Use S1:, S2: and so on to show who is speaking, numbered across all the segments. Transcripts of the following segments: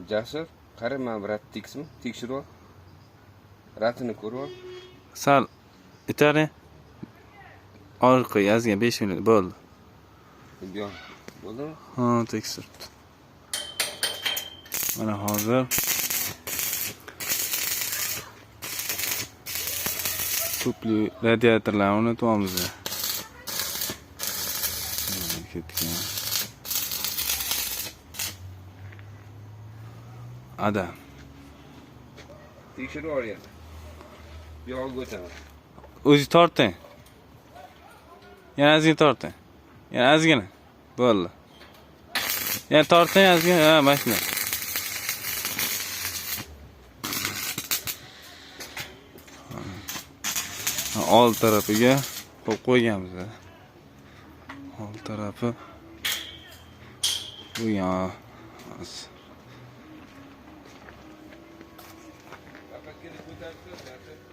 S1: Jasur, qara men bir tekshirib ol. Ratini ko'rib ol.
S2: Sal itari. Orqa yozgan 5 minut bo'ldi.
S1: Yo'q. Bo'ldimi?
S2: Ha, tekshiribdi. Mana hozir tupli radiatorlarni o'rnatyapmiz. Ketgan. Adam.
S1: Tekshirib ol endi. Yo'q o'taman.
S2: O'zi torting. Yana ozgina torting. Yana ozgina. Bo'ldi. Yana torting ozgina. Ha, mashina. Old tarafiga qo'yib qo'yganmiz. Old tarafi bu yoq.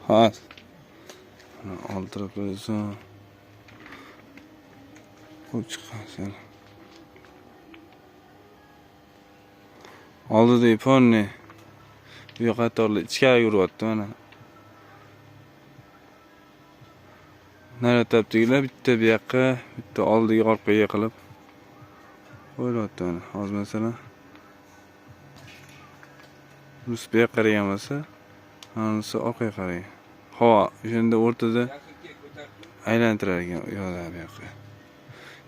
S2: Ha. Old tarafi esa qo'yib chiqasan. Oldida ponni. Bu yoqqa torli ichkari yuryapti mana. Nara tapdilar bitta bu yoqqa, bitta oldiga orqaga qilib qo'ylyapti mana. Hozir masalan bunisi bu yoqqa qaragan bo'lsa, hanisi orqaga qaragan. Ha, shunda o'rtada aylantirar ekan yo'lda bu yoqqa.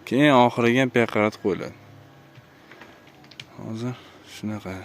S2: Keyin oxiriga bu yoqqa qaratib qo'yiladi. Hozir shunaqa.